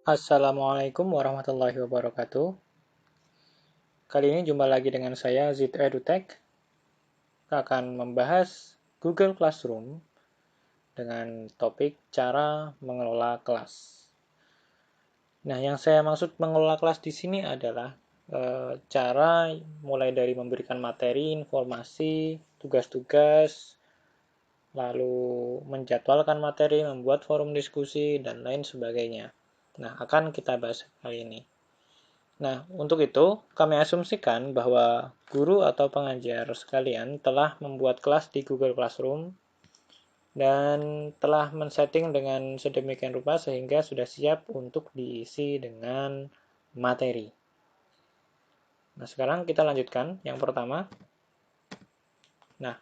Assalamualaikum warahmatullahi wabarakatuh. Kali ini jumpa lagi dengan saya Zid EduTech. Kita akan membahas Google Classroom dengan topik cara mengelola kelas. Nah, yang saya maksud mengelola kelas di sini adalah cara mulai dari memberikan materi, informasi, tugas-tugas, lalu menjadwalkan materi, membuat forum diskusi, dan lain sebagainya. Nah, akan kita bahas kali ini. Nah, untuk itu, kami asumsikan bahwa guru atau pengajar sekalian telah membuat kelas di Google Classroom dan telah men-setting dengan sedemikian rupa sehingga sudah siap untuk diisi dengan materi. Nah, sekarang kita lanjutkan. Yang pertama, nah,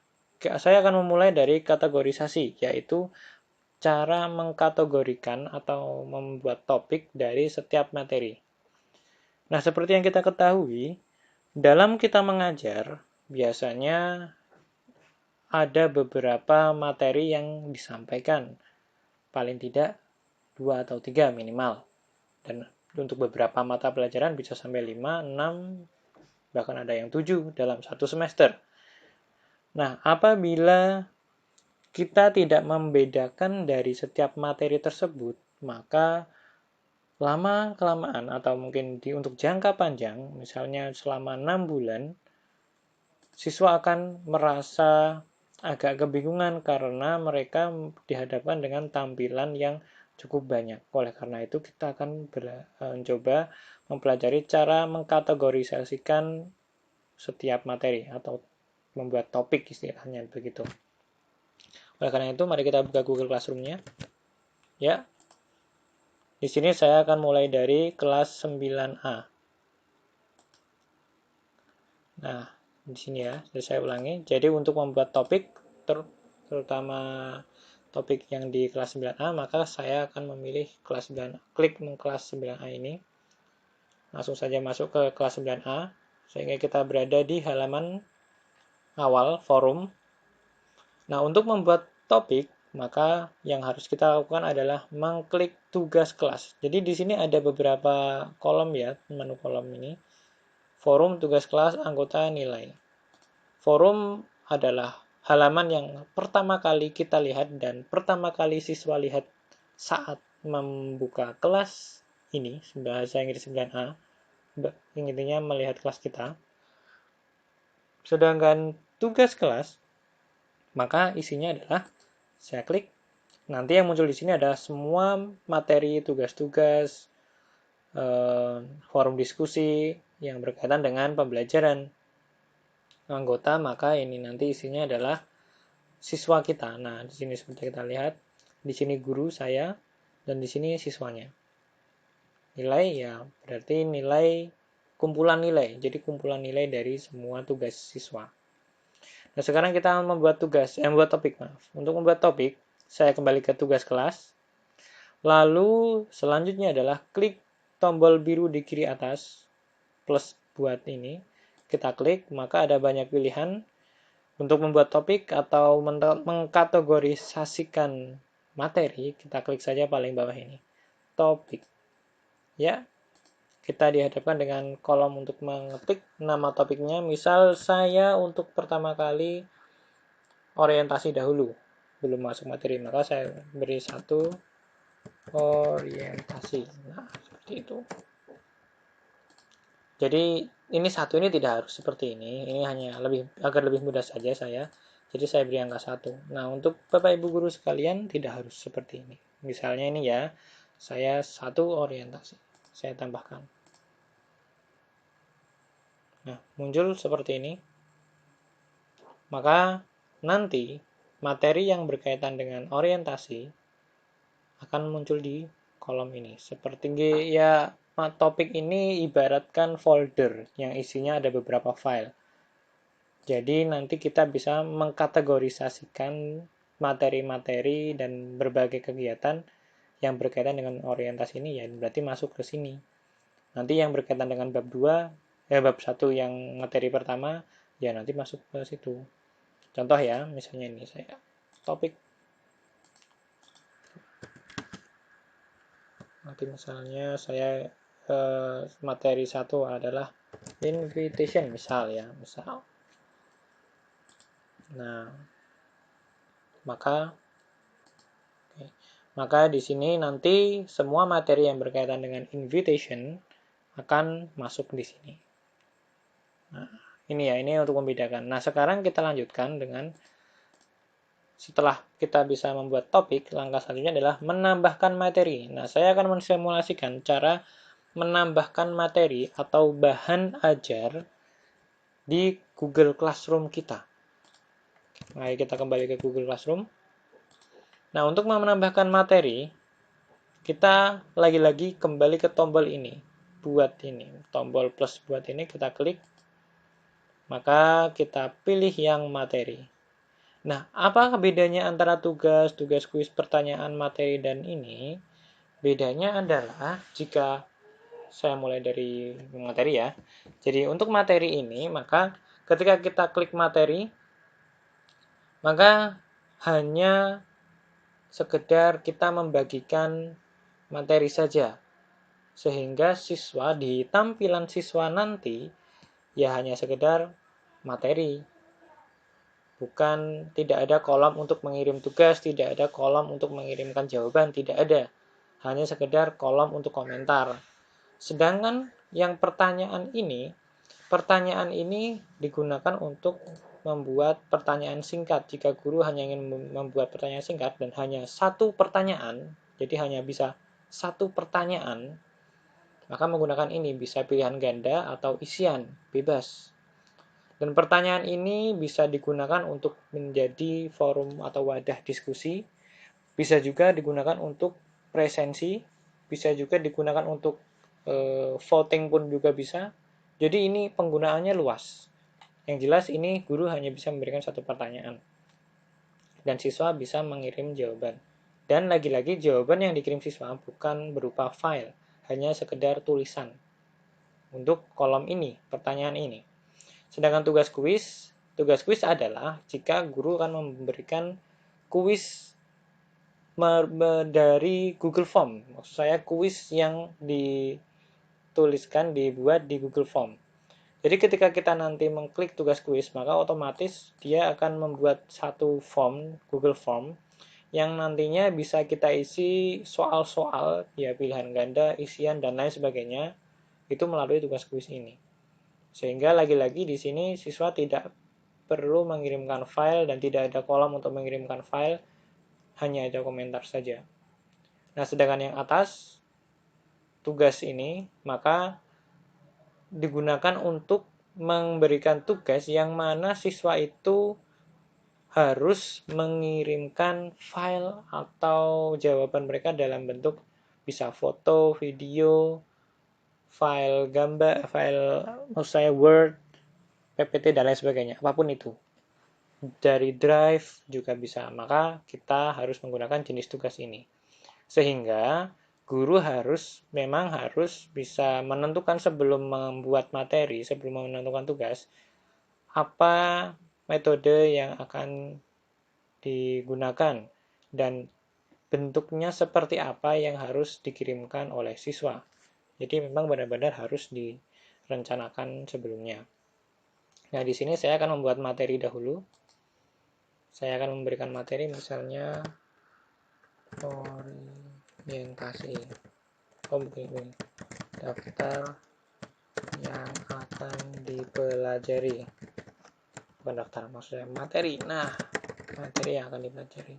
saya akan memulai dari kategorisasi, yaitu cara mengkategorikan atau membuat topik dari setiap materi. Nah, seperti yang kita ketahui, dalam kita mengajar, biasanya ada beberapa materi yang disampaikan, paling tidak 2 atau 3 minimal. Dan untuk beberapa mata pelajaran bisa sampai 5, 6, bahkan ada yang 7 dalam satu semester. Nah, apabila kita tidak membedakan dari setiap materi tersebut, maka lama-kelamaan atau mungkin untuk jangka panjang, misalnya selama 6 bulan, siswa akan merasa agak kebingungan karena mereka dihadapkan dengan tampilan yang cukup banyak. Oleh karena itu, kita akan mencoba mempelajari cara mengkategorisasikan setiap materi atau membuat topik istilahnya begitu. Oleh karena itu, mari kita buka Google Classroom-nya. Ya, di sini saya akan mulai dari kelas 9A. Nah, di sini ya, saya ulangi. Jadi untuk membuat topik, terutama topik yang di kelas 9A, maka saya akan memilih kelas 9A. Klik kelas 9A ini. Langsung saja masuk ke kelas 9A, sehingga kita berada di halaman awal, forum. Nah, untuk membuat topik, maka yang harus kita lakukan adalah mengklik tugas kelas. Jadi di sini ada beberapa kolom ya, menu kolom ini. Forum, tugas kelas, anggota, nilai. Forum adalah halaman yang pertama kali kita lihat dan pertama kali siswa lihat saat membuka kelas ini, bahasa Inggris 9A, intinya melihat kelas kita. Sedangkan tugas kelas, maka isinya adalah saya klik, nanti yang muncul di sini ada semua materi, tugas-tugas, forum diskusi yang berkaitan dengan pembelajaran anggota, maka ini nanti isinya adalah siswa kita. Nah, di sini seperti kita lihat, di sini guru saya dan di sini siswanya. Nilai ya berarti nilai kumpulan nilai. Jadi kumpulan nilai dari semua tugas siswa. Nah, sekarang kita membuat membuat topik, maaf. Untuk membuat topik, saya kembali ke tugas kelas. Lalu selanjutnya adalah klik tombol biru di kiri atas plus buat ini. Kita klik, maka ada banyak pilihan untuk membuat topik atau mengkategorisasikan materi. Kita klik saja paling bawah ini, topik. Ya, kita dihadapkan dengan kolom untuk mengetik nama topiknya. Misal saya untuk pertama kali orientasi dahulu, belum masuk materi, maka saya beri satu orientasi. Nah, seperti itu. Jadi ini satu ini tidak harus seperti ini hanya agar lebih mudah saja saya. Jadi saya beri angka 1. Nah, untuk Bapak Ibu guru sekalian tidak harus seperti ini. Misalnya ini ya, saya satu orientasi. Saya tambahkan. Nah, muncul seperti ini. Maka nanti materi yang berkaitan dengan orientasi akan muncul di kolom ini. Seperti ya, topik ini ibaratkan folder yang isinya ada beberapa file. Jadi nanti kita bisa mengkategorisasikan materi-materi dan berbagai kegiatan yang berkaitan dengan orientasi ini ya berarti masuk ke sini. Nanti yang berkaitan dengan bab 2, bab 1 yang materi pertama ya nanti masuk ke situ. Contoh ya, misalnya ini saya topik Nanti misalnya saya materi 1 adalah invitation misal ya, misal. Nah, maka di sini nanti semua materi yang berkaitan dengan invitation akan masuk di sini. Nah, ini untuk membedakan. Nah, sekarang kita lanjutkan dengan setelah kita bisa membuat topik, langkah selanjutnya adalah menambahkan materi. Nah, saya akan mensimulasikan cara menambahkan materi atau bahan ajar di Google Classroom kita. Mari kita kembali ke Google Classroom. Nah, untuk menambahkan materi, kita lagi-lagi kembali ke tombol ini. Buat ini, tombol plus buat ini kita klik. Maka kita pilih yang materi. Nah, apa bedanya antara tugas kuis, pertanyaan, materi, dan ini? Bedanya adalah jika saya mulai dari materi ya. Jadi untuk materi ini, maka ketika kita klik materi, maka hanya sekedar kita membagikan materi saja. Sehingga siswa di tampilan siswa nanti ya hanya sekedar materi. Bukan, tidak ada kolom untuk mengirim tugas, tidak ada kolom untuk mengirimkan jawaban, tidak ada. Hanya sekedar kolom untuk komentar. Sedangkan yang pertanyaan ini digunakan untuk membuat pertanyaan singkat. Jika guru hanya ingin membuat pertanyaan singkat dan hanya satu pertanyaan, jadi hanya bisa satu pertanyaan, maka menggunakan ini bisa pilihan ganda atau isian, bebas. Dan pertanyaan ini bisa digunakan untuk menjadi forum atau wadah diskusi, bisa juga digunakan untuk presensi, bisa juga digunakan untuk voting pun juga bisa. Jadi ini penggunaannya luas. Yang jelas ini guru hanya bisa memberikan satu pertanyaan. Dan siswa bisa mengirim jawaban. Dan lagi-lagi jawaban yang dikirim siswa bukan berupa file, hanya sekedar tulisan. Untuk kolom ini, pertanyaan ini. Sedangkan tugas kuis adalah jika guru akan memberikan kuis dari Google Form. Maksud saya kuis yang dibuat di Google Form. Jadi ketika kita nanti mengklik tugas kuis, maka otomatis dia akan membuat satu form, Google Form, yang nantinya bisa kita isi soal-soal, ya pilihan ganda, isian, dan lain sebagainya, itu melalui tugas kuis ini. Sehingga lagi-lagi di sini siswa tidak perlu mengirimkan file dan tidak ada kolom untuk mengirimkan file, hanya ada komentar saja. Nah, sedangkan yang atas, tugas ini, maka digunakan untuk memberikan tugas yang mana siswa itu harus mengirimkan file atau jawaban mereka dalam bentuk bisa foto, video, file gambar, file maksud saya Word, PPT, dan lain sebagainya, apapun itu. Dari Drive juga bisa. Maka kita harus menggunakan jenis tugas ini. Sehingga guru memang harus bisa menentukan sebelum membuat materi, sebelum menentukan tugas, apa metode yang akan digunakan dan bentuknya seperti apa yang harus dikirimkan oleh siswa. Jadi memang benar-benar harus direncanakan sebelumnya. Nah, di sini saya akan membuat materi dahulu. Saya akan memberikan materi misalnya orientasi. Begini. Daftar yang akan dipelajari. Bukan daftar, maksudnya materi. Nah, materi yang akan dipelajari.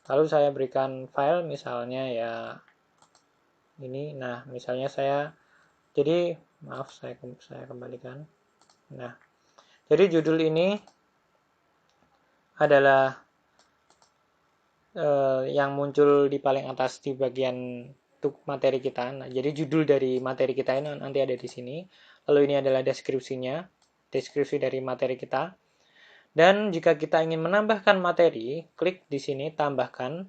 Lalu saya berikan file misalnya ya ini. Nah, misalnya jadi maaf saya kembalikan. Nah, jadi judul ini adalah yang muncul di paling atas di bagian materi kita. Nah, jadi judul dari materi kita ini nanti ada di sini. Lalu ini adalah deskripsinya, deskripsi dari materi kita. Dan jika kita ingin menambahkan materi, klik di sini tambahkan.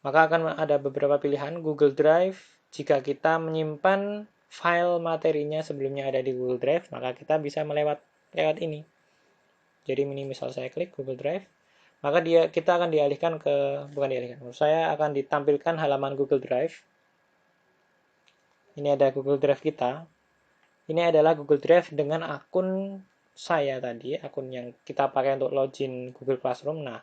Maka akan ada beberapa pilihan. Google Drive, jika kita menyimpan file materinya sebelumnya ada di Google Drive, maka kita bisa lewat ini. Jadi ini misal saya klik Google Drive, maka kita akan dialihkan ke, bukan dialihkan, saya akan ditampilkan halaman Google Drive. Ini ada Google Drive kita. Ini adalah Google Drive dengan akun saya tadi, akun yang kita pakai untuk login Google Classroom. Nah,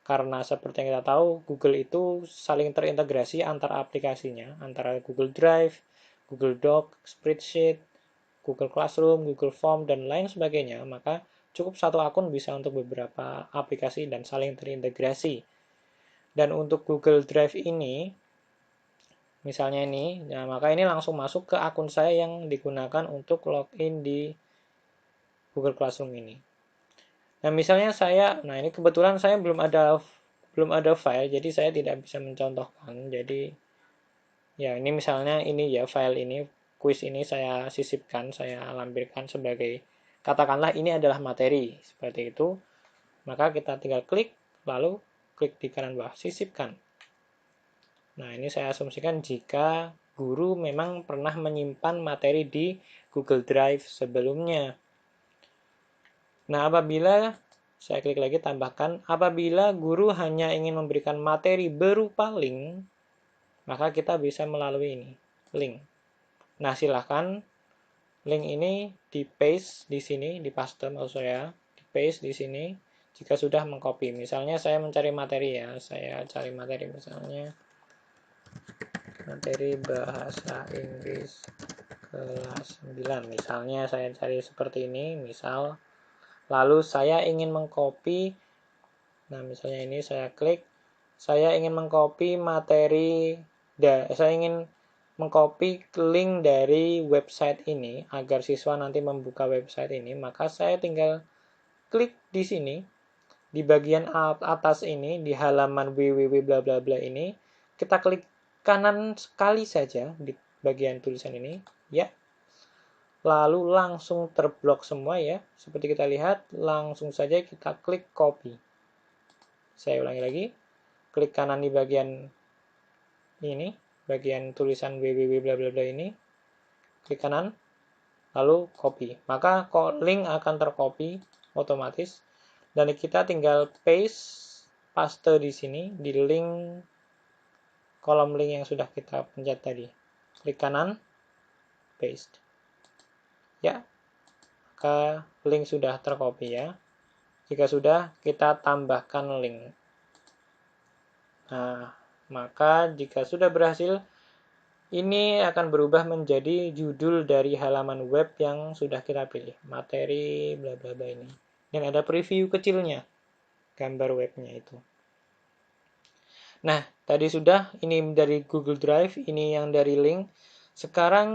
karena seperti yang kita tahu, Google itu saling terintegrasi antar aplikasinya, antara Google Drive, Google Doc, Spreadsheet, Google Classroom, Google Form, dan lain sebagainya, maka cukup satu akun bisa untuk beberapa aplikasi dan saling terintegrasi. Dan untuk Google Drive ini, misalnya ini, nah maka ini langsung masuk ke akun saya yang digunakan untuk login di Google Classroom ini. Nah, misalnya nah ini kebetulan saya belum ada file, jadi saya tidak bisa mencontohkan. Jadi ya ini misalnya ini ya file ini, kuis ini saya sisipkan, saya lampirkan sebagai, katakanlah ini adalah materi, seperti itu. Maka kita tinggal klik, lalu klik di kanan bawah, sisipkan. Nah, ini saya asumsikan jika guru memang pernah menyimpan materi di Google Drive sebelumnya. Nah, apabila saya klik lagi, tambahkan, apabila guru hanya ingin memberikan materi berupa link, maka kita bisa melalui ini, link. Nah, silahkan link ini di paste di sini, di paste maksud saya, di paste di sini, jika sudah mengcopy. Misalnya saya mencari materi ya, saya cari materi misalnya, materi bahasa Inggris kelas 9. Misalnya saya cari seperti ini, misal. Lalu saya ingin mengcopy, nah misalnya ini saya klik, saya ingin mengcopy materi, saya ingin mengcopy link dari website ini agar siswa nanti membuka website ini, maka saya tinggal klik di sini, di bagian atas ini, di halaman www bla bla bla ini, kita klik kanan sekali saja di bagian tulisan ini, ya. Lalu langsung terblok semua ya. Seperti kita lihat, langsung saja kita klik copy. Saya ulangi lagi. Klik kanan di bagian ini, bagian tulisan www bla bla bla ini. Klik kanan, lalu copy. Maka link akan tercopy otomatis dan kita tinggal paste di sini di link kolom link yang sudah kita pencet tadi. Klik kanan, paste. Ya, maka link sudah tercopy ya. Jika sudah, kita tambahkan link. Nah, maka jika sudah berhasil, ini akan berubah menjadi judul dari halaman web yang sudah kita pilih. Materi bla bla bla ini. Dan ada preview kecilnya, gambar webnya itu. Nah, tadi sudah, ini dari Google Drive, ini yang dari link. Sekarang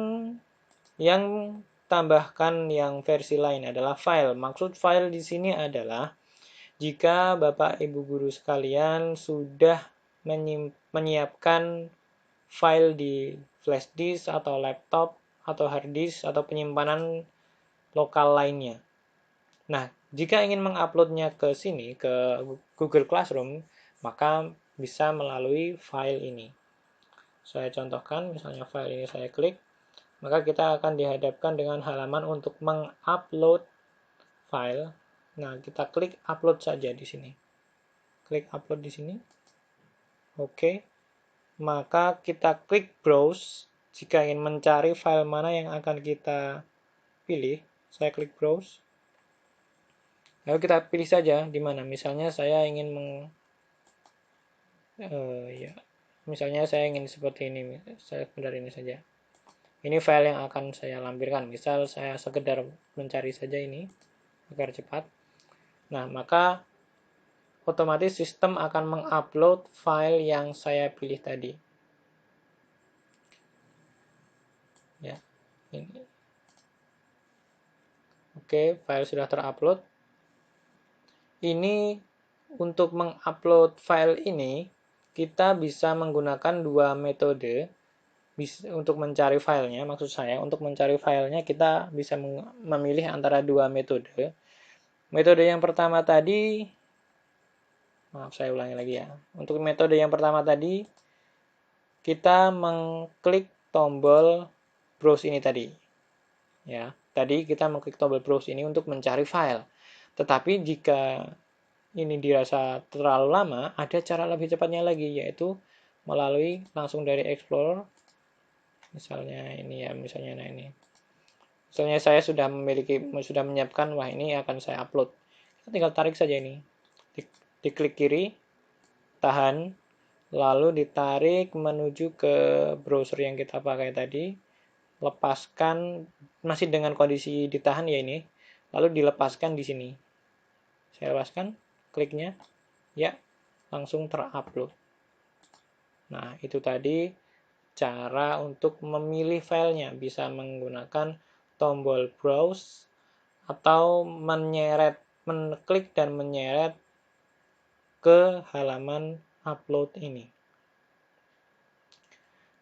yang tambahkan yang versi lain adalah file. Maksud file di sini adalah jika Bapak Ibu guru sekalian sudah menyiapkan file di flash disk atau laptop atau hard disk atau penyimpanan lokal lainnya. Nah, jika ingin menguploadnya ke sini, ke Google Classroom, maka bisa melalui file ini. Saya contohkan, misalnya file ini saya klik, maka kita akan dihadapkan dengan halaman untuk mengupload file. Nah, kita klik upload saja di sini. Klik upload di sini. Oke. Maka kita klik browse jika ingin mencari file mana yang akan kita pilih. Saya klik browse. Lalu kita pilih saja di mana. Misalnya saya ingin misalnya saya ingin seperti ini. Saya sekedar ini saja. Ini file yang akan saya lampirkan. Misal saya sekedar mencari saja ini agar cepat. Nah, maka otomatis sistem akan mengupload file yang saya pilih tadi. Ya, ini. Oke, file sudah terupload. Ini untuk mengupload file ini kita bisa menggunakan dua metode. Untuk mencari filenya, maksud saya untuk mencari filenya kita bisa memilih antara dua metode. Metode yang pertama tadi Maaf, saya ulangi lagi ya. Untuk metode yang pertama tadi, kita mengklik tombol browse ini tadi. Ya, tadi kita mengklik tombol browse ini untuk mencari file. Tetapi jika ini dirasa terlalu lama, ada cara lebih cepatnya lagi, yaitu melalui langsung dari Explorer. Misalnya ini ya, misalnya nah ini. Misalnya saya sudah menyiapkan, wah ini akan saya upload. Kita tinggal tarik saja ini. Diklik kiri, tahan, lalu ditarik menuju ke browser yang kita pakai tadi, lepaskan, masih dengan kondisi ditahan ya ini, lalu dilepaskan di sini. Saya lepaskan, kliknya, ya, langsung terupload. Nah, itu tadi cara untuk memilih filenya, bisa menggunakan tombol browse atau mengklik dan menyeret ke halaman upload ini.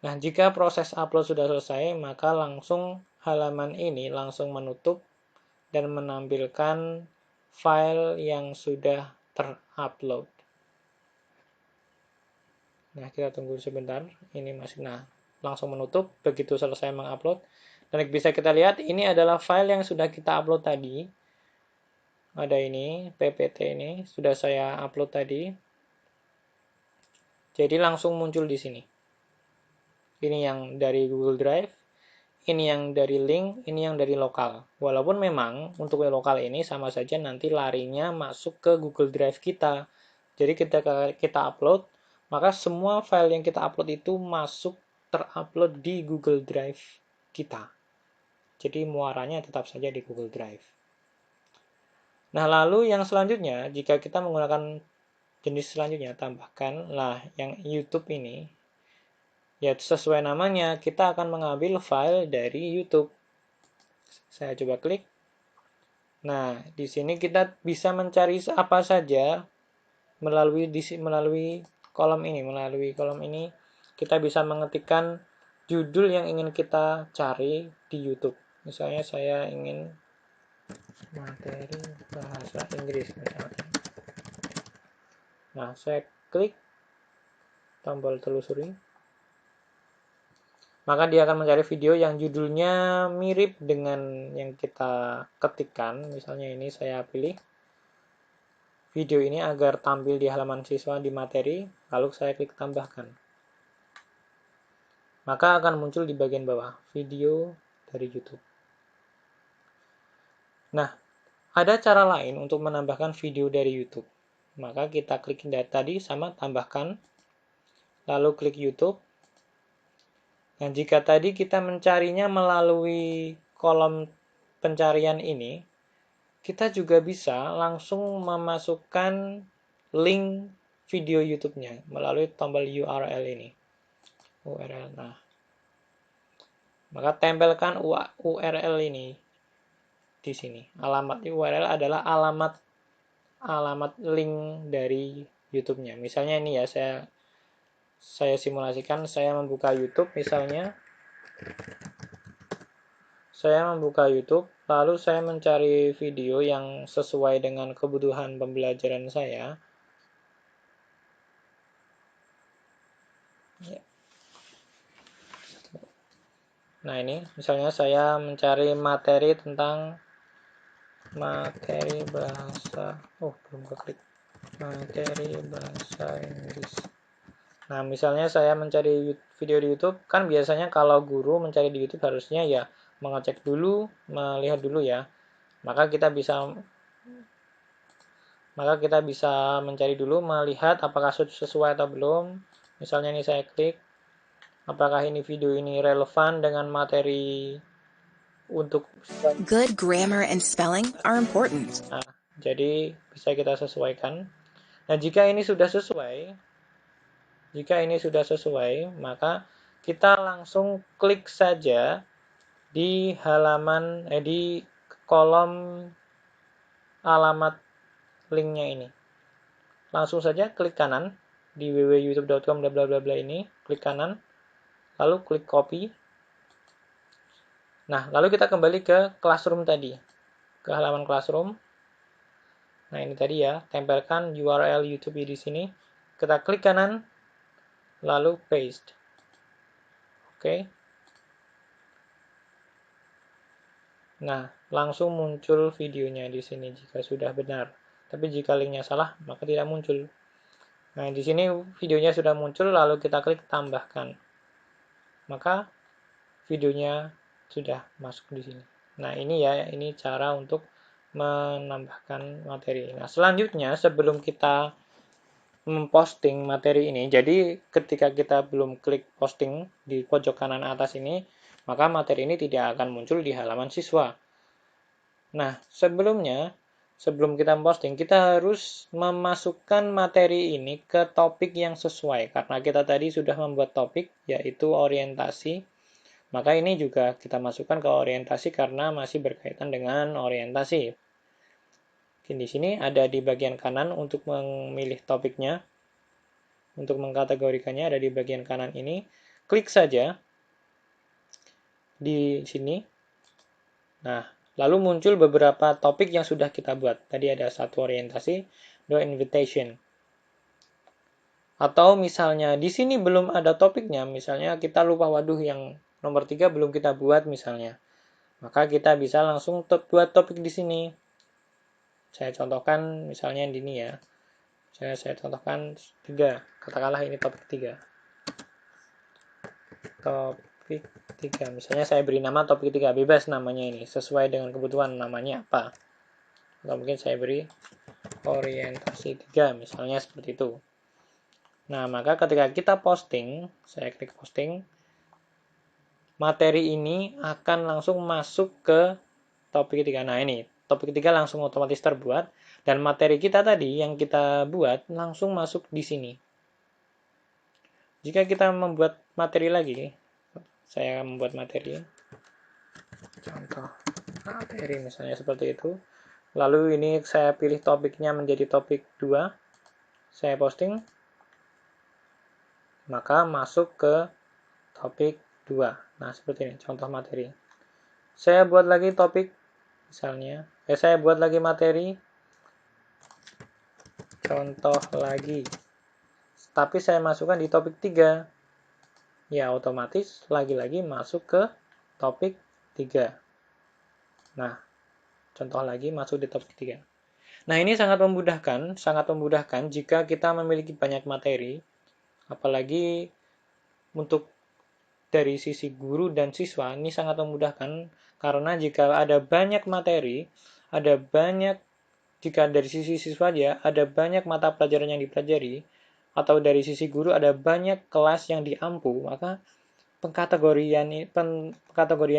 Nah, jika proses upload sudah selesai, maka langsung halaman ini langsung menutup dan menampilkan file yang sudah terupload. Nah, kita tunggu sebentar. Ini masih, nah, langsung menutup begitu selesai mengupload. Dan bisa kita lihat, ini adalah file yang sudah kita upload tadi. Ada ini, PPT ini, sudah saya upload tadi. Jadi langsung muncul di sini. Ini yang dari Google Drive, ini yang dari link, ini yang dari lokal. Walaupun memang untuk lokal ini sama saja nanti larinya masuk ke Google Drive kita. Jadi kita upload, maka semua file yang kita upload itu masuk terupload di Google Drive kita. Jadi muaranya tetap saja di Google Drive. Nah, lalu yang selanjutnya, jika kita menggunakan jenis selanjutnya, tambahkan lah yang YouTube ini. Ya, sesuai namanya, kita akan mengambil file dari YouTube. Saya coba klik. Nah, di sini kita bisa mencari apa saja melalui kolom ini. Melalui kolom ini, kita bisa mengetikkan judul yang ingin kita cari di YouTube. Misalnya saya ingin materi bahasa Inggris misalnya. Nah, saya klik tombol telusuri. Maka dia akan mencari video yang judulnya mirip dengan yang kita ketikkan. Misalnya ini saya pilih video ini agar tampil di halaman siswa di materi, lalu saya klik tambahkan. Maka akan muncul di bagian bawah, video dari YouTube. Nah, ada cara lain untuk menambahkan video dari YouTube. Maka kita klik tadi sama tambahkan, lalu klik YouTube. Nah, jika tadi kita mencarinya melalui kolom pencarian ini, kita juga bisa langsung memasukkan link video YouTube-nya melalui tombol URL ini. URL. Nah, maka tempelkan URL ini di sini. Alamat URL adalah alamat link dari YouTube-nya. Misalnya ini ya, saya simulasikan, saya membuka YouTube misalnya. Saya membuka YouTube, lalu saya mencari video yang sesuai dengan kebutuhan pembelajaran saya. Nah ini, misalnya saya mencari materi tentang materi bahasa, belum keklik, materi bahasa Inggris. Nah, misalnya saya mencari video di YouTube, kan biasanya kalau guru mencari di YouTube harusnya ya mengecek dulu, melihat dulu ya. Maka kita bisa mencari dulu, melihat apakah sesuai atau belum. Misalnya ini saya klik, apakah ini video ini relevan dengan materi untuk Good grammar and spelling are important. Nah, jadi bisa kita sesuaikan. Nah, jika ini sudah sesuai, maka kita langsung klik saja di di kolom alamat linknya ini. Langsung saja klik kanan di www.youtube.com bla bla bla ini, klik kanan, lalu klik copy. Nah, lalu kita kembali ke Classroom tadi, ke halaman Classroom. Nah, ini tadi ya, tempelkan URL YouTube di sini. Kita klik kanan, lalu paste. Oke. Nah, langsung muncul videonya di sini jika sudah benar. Tapi jika linknya salah, maka tidak muncul. Nah, di sini videonya sudah muncul, lalu kita klik tambahkan. Maka videonya sudah masuk di sini. Nah, ini ya, ini cara untuk menambahkan materi. Nah, selanjutnya sebelum kita memposting materi ini, jadi ketika kita belum klik posting di pojok kanan atas ini, maka materi ini tidak akan muncul di halaman siswa. Nah, sebelum kita posting, kita harus memasukkan materi ini ke topik yang sesuai. Karena kita tadi sudah membuat topik, yaitu orientasi. Maka ini juga kita masukkan ke orientasi karena masih berkaitan dengan orientasi. Di sini ada di bagian kanan untuk memilih topiknya. Untuk mengkategorikannya ada di bagian kanan ini. Klik saja di sini. Nah, lalu muncul beberapa topik yang sudah kita buat. Tadi ada satu orientasi, dua invitation. Atau misalnya di sini belum ada topiknya, misalnya kita lupa, waduh yang nomor 3 belum kita buat misalnya. Maka kita bisa langsung buat topik di sini. Saya contohkan misalnya di ini ya. Saya contohkan 3. Katakanlah ini topik 3. Topik 3. Misalnya saya beri nama topik 3, bebas namanya ini, sesuai dengan kebutuhan namanya apa. Atau mungkin saya beri orientasi 3, misalnya seperti itu. Nah, maka ketika kita posting, saya klik posting, materi ini akan langsung masuk ke topik 3. Nah, ini topik 3 langsung otomatis terbuat, dan materi kita tadi yang kita buat langsung masuk di sini. Jika kita membuat materi lagi, saya membuat materi, contoh materi misalnya seperti itu. Lalu ini saya pilih topiknya menjadi topik 2, saya posting, maka masuk ke topik 2. Nah, seperti ini contoh materi. Saya buat lagi topik, misalnya, saya buat lagi materi, contoh lagi. Tapi saya masukkan di topik 3. Ya, otomatis lagi-lagi masuk ke topik 3. Nah, contoh lagi masuk di topik 3. Nah, ini sangat memudahkan jika kita memiliki banyak materi, apalagi untuk dari sisi guru dan siswa, ini sangat memudahkan karena jika ada banyak materi, jika dari sisi siswa aja, ada banyak mata pelajaran yang dipelajari, atau dari sisi guru ada banyak kelas yang diampu, maka pengkategorian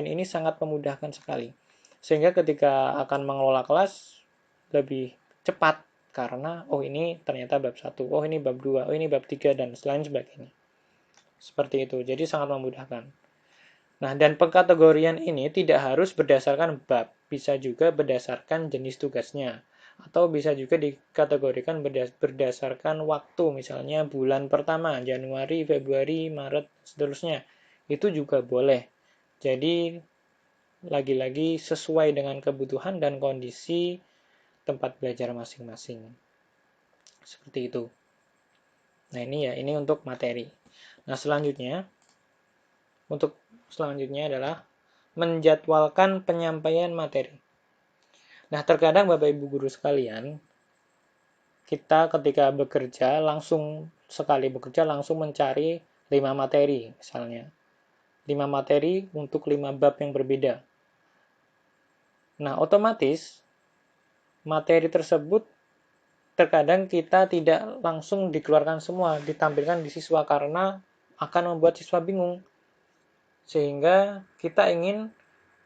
ini sangat memudahkan sekali. Sehingga ketika akan mengelola kelas lebih cepat karena ini ternyata bab 1, ini bab 2, ini bab 3 dan lain sebagainya. Seperti itu. Jadi sangat memudahkan. Nah, dan pengkategorian ini tidak harus berdasarkan bab, bisa juga berdasarkan jenis tugasnya. Atau bisa juga dikategorikan berdasarkan waktu, misalnya bulan pertama, Januari, Februari, Maret, seterusnya. Itu juga boleh. Jadi, lagi-lagi sesuai dengan kebutuhan dan kondisi tempat belajar masing-masing. Seperti itu. Nah, ini untuk materi. Nah, selanjutnya adalah menjadwalkan penyampaian materi. Nah, terkadang Bapak Ibu guru sekalian, kita ketika langsung mencari 5 materi misalnya. 5 materi untuk 5 bab yang berbeda. Nah, otomatis materi tersebut terkadang kita tidak langsung dikeluarkan semua, ditampilkan di siswa karena akan membuat siswa bingung. Sehingga kita ingin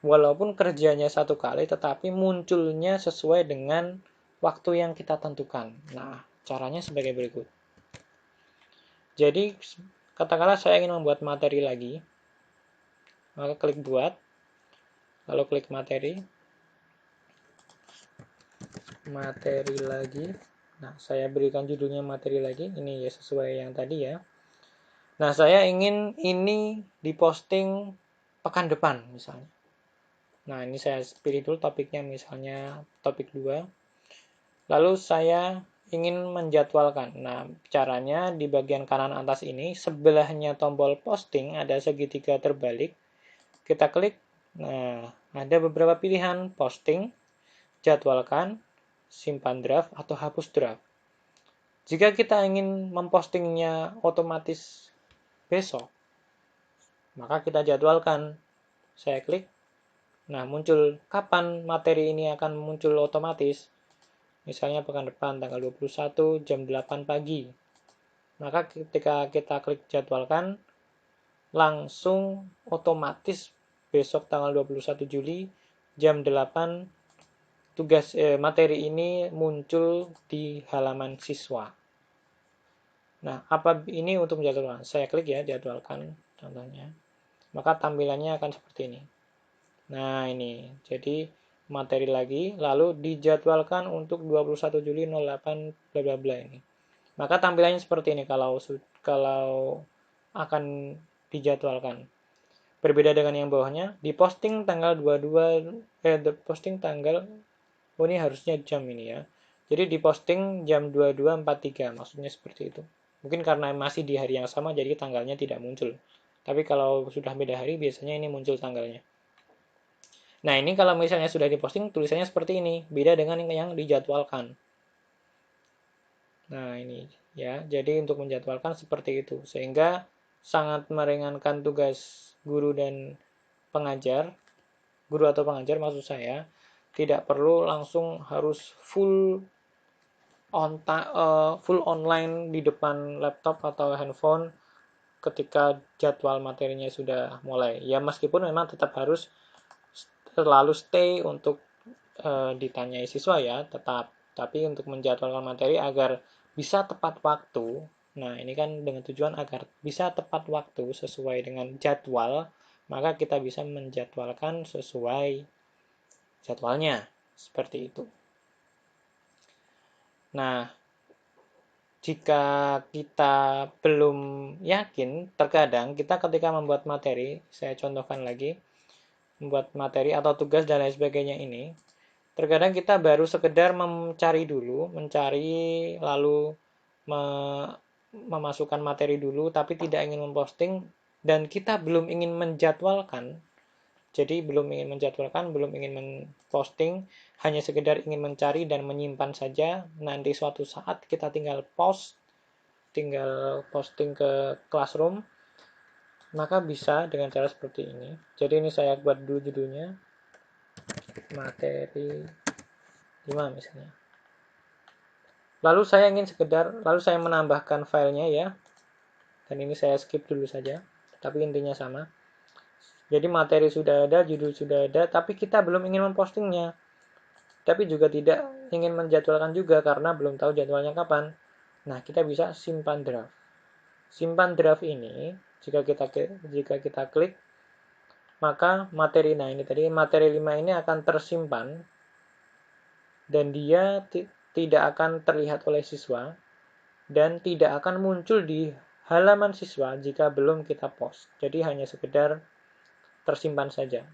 walaupun kerjanya satu kali, tetapi munculnya sesuai dengan waktu yang kita tentukan. Nah, caranya sebagai berikut. Jadi, katakanlah saya ingin membuat materi lagi. Maka klik buat, lalu klik materi lagi. Nah, saya berikan judulnya materi lagi. Ini ya sesuai yang tadi ya. Nah, saya ingin ini diposting pekan depan misalnya. Nah, ini saya pilih dulu topiknya, misalnya topik 2. Lalu saya ingin menjadwalkan. Nah, caranya di bagian kanan atas ini, sebelahnya tombol posting ada segitiga terbalik. Kita klik. Nah, ada beberapa pilihan: posting, jadwalkan, simpan draft, atau hapus draft. Jika kita ingin mempostingnya otomatis besok, maka kita jadwalkan. Saya klik. Nah, muncul kapan materi ini akan muncul otomatis. Misalnya pekan depan tanggal 21 jam 8 pagi. Maka ketika kita klik jadwalkan, langsung otomatis besok tanggal 21 Juli jam 8 materi ini muncul di halaman siswa. Nah, apa ini untuk menjadwalkan? Saya klik ya, jadwalkan contohnya. Maka tampilannya akan seperti ini. Nah, ini. Jadi materi lagi, lalu dijadwalkan untuk 21 Juli 08 bla bla bla ini. Maka tampilannya seperti ini kalau akan dijadwalkan. Berbeda dengan yang bawahnya, diposting tanggal 22 posting tanggal ini harusnya jam ini ya. Jadi diposting jam 22.43, maksudnya seperti itu. Mungkin karena masih di hari yang sama jadi tanggalnya tidak muncul. Tapi kalau sudah beda hari biasanya ini muncul tanggalnya. Nah, ini kalau misalnya sudah diposting tulisannya seperti ini, beda dengan yang dijadwalkan. Nah, ini ya. Jadi untuk menjadwalkan seperti itu, sehingga sangat meringankan tugas guru dan pengajar, guru atau pengajar maksud saya, tidak perlu langsung harus full online di depan laptop atau handphone ketika jadwal materinya sudah mulai. Ya meskipun memang tetap harus selalu stay untuk ditanyai siswa ya, tetap. Tapi untuk menjadwalkan materi agar bisa tepat waktu, nah ini kan dengan tujuan agar bisa tepat waktu sesuai dengan jadwal, maka kita bisa menjadwalkan sesuai jadwalnya. Seperti itu. Nah, jika kita belum yakin, terkadang kita ketika membuat materi, saya contohkan lagi, membuat materi atau tugas dan lain sebagainya ini, terkadang kita baru sekedar mencari lalu memasukkan materi dulu, tapi tidak ingin memposting, dan kita belum ingin menjadwalkan. Jadi belum ingin menjadwalkan, belum ingin memposting, hanya sekedar ingin mencari dan menyimpan saja. Nanti suatu saat kita tinggal posting ke Classroom, maka bisa dengan cara seperti ini. Jadi ini saya buat dulu judulnya, materi 5 misalnya. Lalu saya menambahkan filenya ya. Dan ini saya skip dulu saja, tapi intinya sama. Jadi materi sudah ada, judul sudah ada, tapi kita belum ingin mempostingnya. Tapi juga tidak ingin menjadwalkan juga karena belum tahu jadwalnya kapan. Nah, kita bisa simpan draft. Simpan draft ini, jika kita klik, maka materi 5 ini akan tersimpan dan dia tidak akan terlihat oleh siswa dan tidak akan muncul di halaman siswa jika belum kita post. Jadi hanya sekedar tersimpan saja.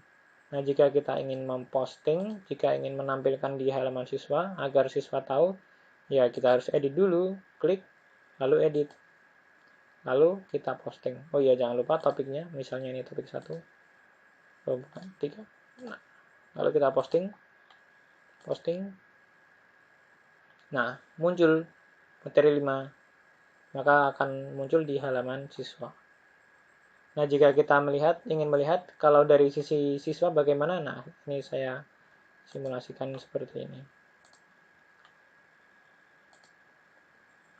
Nah, jika kita ingin memposting, jika ingin menampilkan di halaman siswa agar siswa tahu, ya kita harus edit dulu, klik, lalu edit. Lalu kita posting. Oh iya, jangan lupa topiknya, misalnya ini topik 1. Oh, bukan, 3. Nah, lalu kita posting. Nah, muncul materi 5. Maka akan muncul di halaman siswa. Nah, jika kita ingin melihat kalau dari sisi siswa bagaimana, nah ini saya simulasikan seperti ini.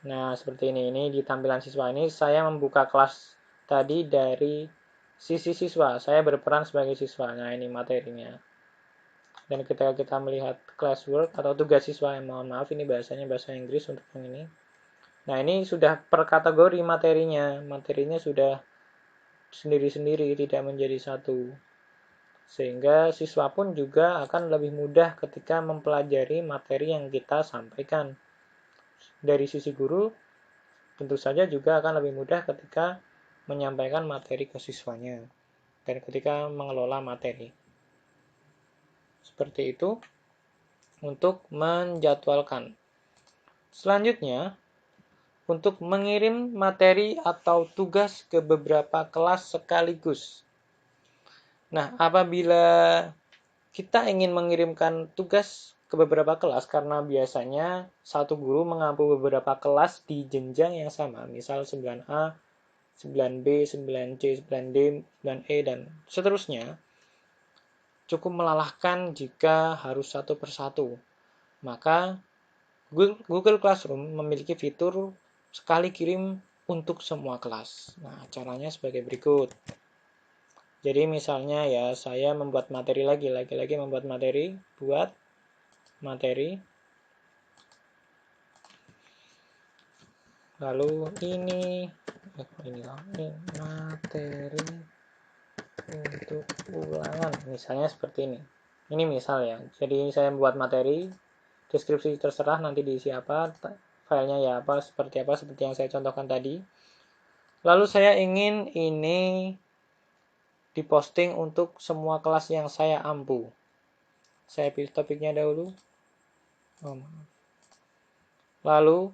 Nah, seperti ini di tampilan siswa ini saya membuka kelas tadi dari sisi siswa. Saya berperan sebagai siswa. Nah, ini materinya. Dan ketika kita melihat classwork atau tugas siswa, mohon maaf ini bahasanya bahasa Inggris untuk yang ini. Nah, ini sudah per kategori materinya. Materinya sudah sendiri-sendiri, tidak menjadi satu. Sehingga siswa pun juga akan lebih mudah ketika mempelajari materi yang kita sampaikan. Dari sisi guru, tentu saja juga akan lebih mudah ketika menyampaikan materi ke siswanya dan ketika mengelola materi. Seperti itu untuk menjadwalkan. Selanjutnya, untuk mengirim materi atau tugas ke beberapa kelas sekaligus. Nah, apabila kita ingin mengirimkan tugas ke beberapa kelas, karena biasanya satu guru mengampu beberapa kelas di jenjang yang sama, misal 9A, 9B, 9C, 9D, 9E, dan seterusnya, cukup melelahkan jika harus satu persatu. Maka Google Classroom memiliki fitur sekali kirim untuk semua kelas. Nah, caranya sebagai berikut. Jadi misalnya ya, saya membuat materi lagi membuat materi, buat materi. Lalu ini materi untuk ulangan. Misalnya seperti ini. Ini misal ya. Jadi saya membuat materi, deskripsi terserah nanti diisi apa, filenya ya apa, seperti yang saya contohkan tadi. Lalu saya ingin ini diposting untuk semua kelas yang saya ampu. Saya pilih topiknya dahulu. Lalu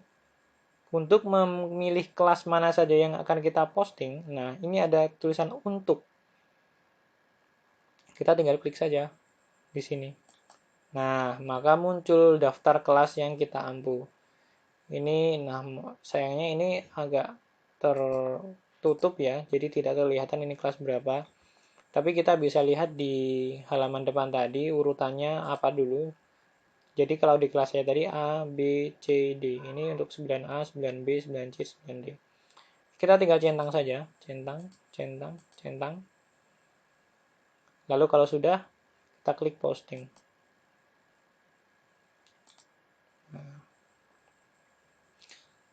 untuk memilih kelas mana saja yang akan kita posting, nah ini ada tulisan untuk. Kita tinggal klik saja di sini. Nah, maka muncul daftar kelas yang kita ampu. Ini, nah sayangnya ini agak tertutup ya, jadi tidak kelihatan ini kelas berapa. Tapi kita bisa lihat di halaman depan tadi urutannya apa dulu. Jadi kalau di kelas saya tadi A, B, C, D. Ini untuk 9A, 9B, 9C, 9D. Kita tinggal centang saja. Centang, centang, centang. Lalu kalau sudah, kita klik posting.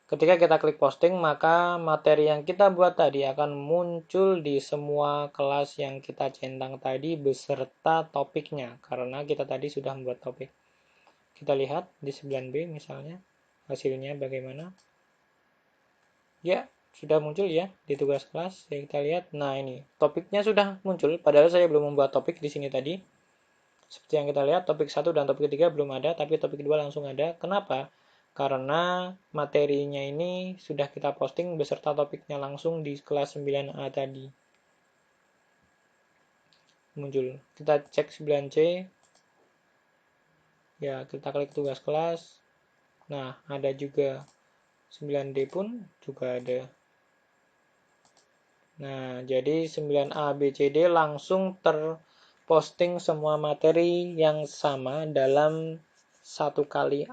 Ketika kita klik posting, maka materi yang kita buat tadi akan muncul di semua kelas yang kita centang tadi beserta topiknya, karena kita tadi sudah membuat topik. Kita lihat di 9B misalnya, hasilnya bagaimana. Ya, sudah muncul ya di tugas kelas. Ya, kita lihat. Nah, ini topiknya sudah muncul, padahal saya belum membuat topik di sini tadi. Seperti yang kita lihat, topik 1 dan topik 3 belum ada, tapi topik 2 langsung ada. Kenapa? Karena materinya ini sudah kita posting beserta topiknya langsung di kelas 9A tadi. Muncul. Kita cek 9C. Ya, kita klik tugas kelas. Nah, ada juga 9D pun juga ada. Nah, jadi 9A, B, C, D langsung terposting semua materi yang sama dalam satu kali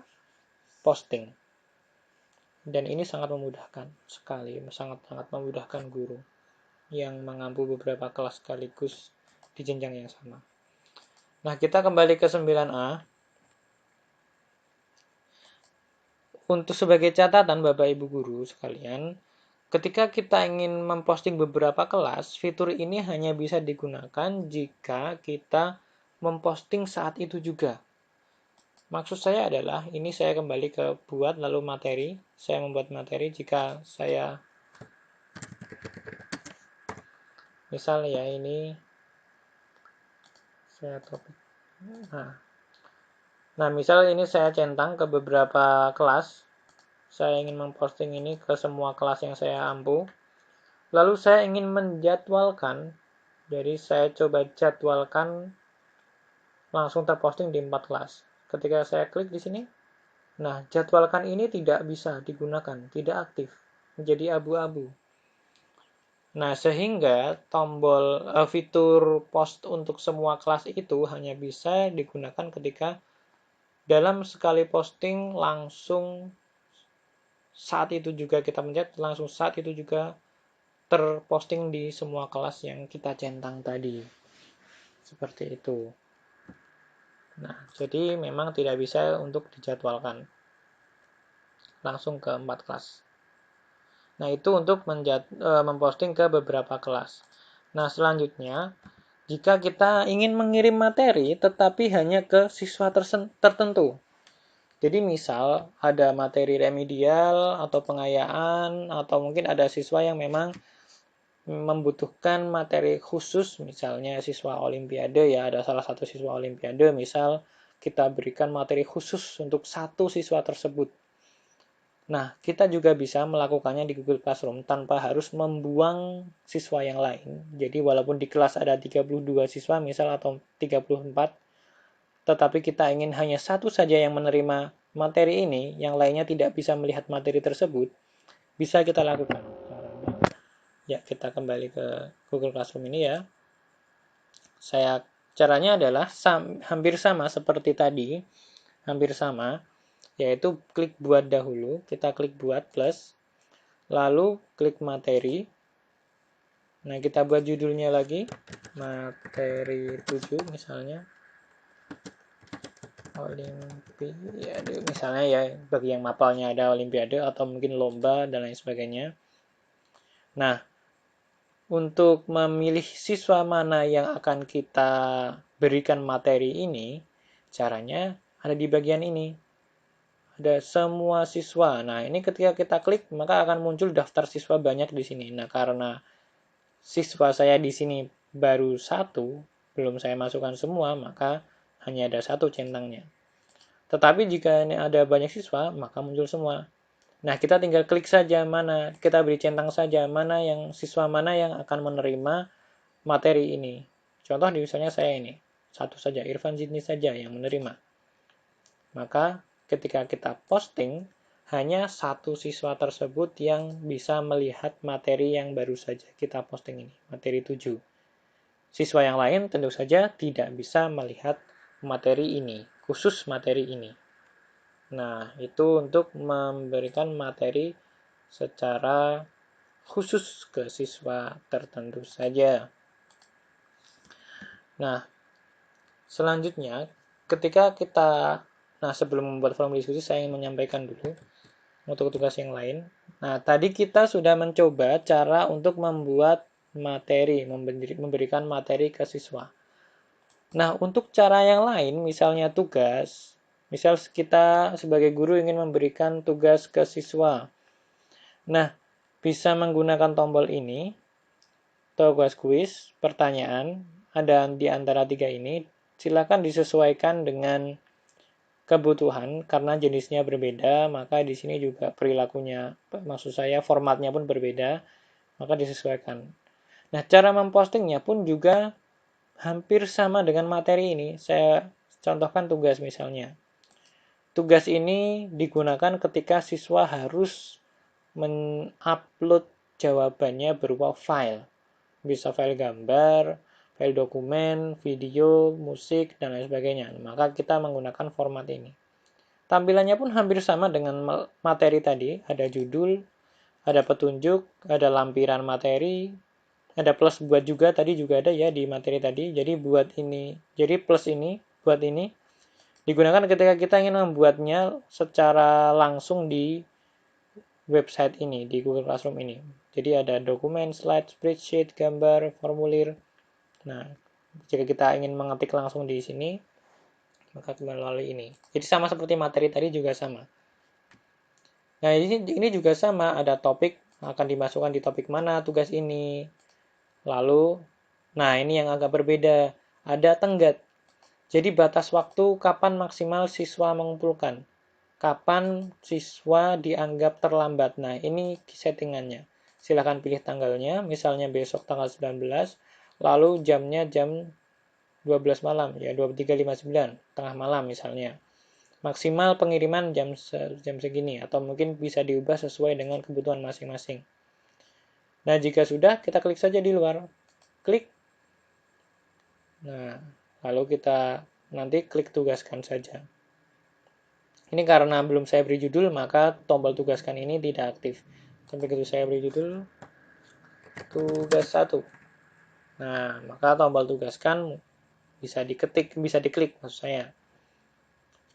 posting. Dan ini sangat memudahkan sekali, sangat-sangat memudahkan guru yang mengampu beberapa kelas sekaligus di jenjang yang sama. Nah, kita kembali ke 9A. Untuk sebagai catatan Bapak Ibu guru sekalian, ketika kita ingin memposting beberapa kelas, fitur ini hanya bisa digunakan jika kita memposting saat itu juga. Maksud saya adalah, ini saya kembali ke buat lalu materi. Saya membuat materi jika saya, misal ya ini, saya topik. Nah, misal ini saya centang ke beberapa kelas. Saya ingin memposting ini ke semua kelas yang saya ampu. Lalu saya ingin menjadwalkan. Jadi saya coba jadwalkan langsung terposting di 4 kelas. Ketika saya klik di sini, nah jadwalkan ini tidak bisa digunakan, tidak aktif, menjadi abu-abu. Nah, sehingga tombol fitur post untuk semua kelas itu hanya bisa digunakan ketika dalam sekali posting langsung saat itu juga kita pencet, langsung saat itu juga terposting di semua kelas yang kita centang tadi. Seperti itu. Nah, jadi memang tidak bisa untuk dijadwalkan langsung ke 4 kelas. Nah, itu untuk memposting ke beberapa kelas. Nah, selanjutnya, jika kita ingin mengirim materi tetapi hanya ke siswa tertentu. Jadi misal ada materi remedial atau pengayaan, atau mungkin ada siswa yang memang membutuhkan materi khusus, misalnya siswa olimpiade ya, ada salah satu siswa olimpiade, misal kita berikan materi khusus untuk satu siswa tersebut. Nah, kita juga bisa melakukannya di Google Classroom tanpa harus membuang siswa yang lain. Jadi walaupun di kelas ada 32 siswa misal atau 34, tetapi kita ingin hanya satu saja yang menerima materi ini, yang lainnya tidak bisa melihat materi tersebut, bisa kita lakukan. Ya, kita kembali ke Google Classroom ini ya. Caranya adalah hampir sama seperti tadi, hampir sama, yaitu klik buat dahulu, kita klik buat plus, lalu klik materi. Nah, kita buat judulnya lagi, materi 7 misalnya, Olimpiade, misalnya ya, bagi yang mapalnya ada Olimpiade atau mungkin lomba dan lain sebagainya. Nah, untuk memilih siswa mana yang akan kita berikan materi ini, caranya ada di bagian ini. Ada semua siswa. Nah, ini ketika kita klik, maka akan muncul daftar siswa banyak di sini. Nah, karena siswa saya di sini baru satu, belum saya masukkan semua, maka hanya ada satu centangnya. Tetapi jika ini ada banyak siswa, maka muncul semua. Nah, kita tinggal klik saja mana, kita beri centang saja mana yang siswa mana yang akan menerima materi ini. Contoh misalnya saya ini, satu saja, Irfan Zidni saja yang menerima. Maka ketika kita posting, hanya satu siswa tersebut yang bisa melihat materi yang baru saja kita posting ini, materi 7. Siswa yang lain tentu saja tidak bisa melihat materi ini, khusus materi ini. Nah, itu untuk memberikan materi secara khusus ke siswa tertentu saja. Nah, selanjutnya, ketika kita, sebelum membuat forum diskusi, saya ingin menyampaikan dulu untuk tugas yang lain. Nah, tadi kita sudah mencoba cara untuk membuat materi, memberikan materi ke siswa. Nah, untuk cara yang lain, misalnya tugas, misal kita sebagai guru ingin memberikan tugas ke siswa. Nah, bisa menggunakan tombol ini, tugas kuis, pertanyaan, ada di antara tiga ini, silakan disesuaikan dengan kebutuhan, karena jenisnya berbeda, maka di sini juga perilakunya, maksud saya formatnya pun berbeda, maka disesuaikan. Nah, cara mempostingnya pun juga hampir sama dengan materi ini. Saya contohkan tugas misalnya. Tugas ini digunakan ketika siswa harus mengupload jawabannya berupa file. Bisa file gambar, file dokumen, video, musik, dan lain sebagainya. Maka kita menggunakan format ini. Tampilannya pun hampir sama dengan materi tadi. Ada judul, ada petunjuk, ada lampiran materi, ada plus buat juga, tadi juga ada ya di materi tadi. Jadi buat ini, jadi plus ini, buat ini digunakan ketika kita ingin membuatnya secara langsung di website ini, di Google Classroom ini. Jadi ada dokumen, slide, spreadsheet, gambar, formulir. Nah, jika kita ingin mengetik langsung di sini, maka melalui ini. Jadi sama seperti materi tadi juga sama. Nah, ini juga sama, ada topik, akan dimasukkan di topik mana tugas ini. Lalu, nah ini yang agak berbeda, ada tenggat. Jadi batas waktu kapan maksimal siswa mengumpulkan. Kapan siswa dianggap terlambat. Nah, ini settingannya. Silahkan pilih tanggalnya, misalnya besok tanggal 19, lalu jamnya jam 12 malam, ya 23.59, tengah malam misalnya. Maksimal pengiriman jam segini, atau mungkin bisa diubah sesuai dengan kebutuhan masing-masing. Nah, jika sudah, kita klik saja di luar. Klik. Nah, lalu kita nanti klik tugaskan saja. Ini karena belum saya beri judul, maka tombol tugaskan ini tidak aktif. Tapi begitu saya beri judul, tugas 1. Nah, maka tombol tugaskan bisa diketik, bisa diklik maksud saya.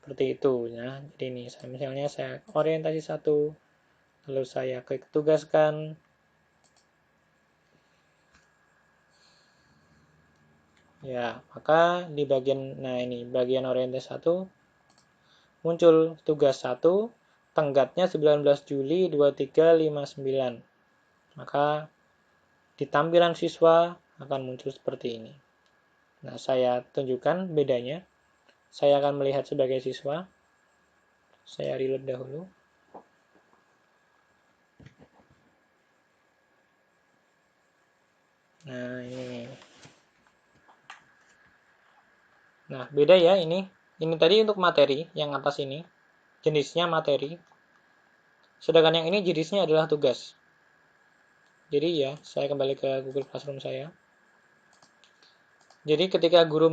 Seperti itu ya. Jadi ini misalnya saya orientasi 1, lalu saya klik tugaskan. Ya, maka di bagian, nah ini bagian orientasi 1 muncul tugas 1, tenggatnya 19 Juli 2359. Maka di tampilan siswa akan muncul seperti ini. Nah, saya tunjukkan bedanya. Saya akan melihat sebagai siswa. Saya reload dahulu. Nah, ini. Nah, beda ya ini. Ini tadi untuk materi, yang atas ini. Jenisnya materi. Sedangkan yang ini jenisnya adalah tugas. Jadi ya, saya kembali ke Google Classroom saya. Jadi ketika guru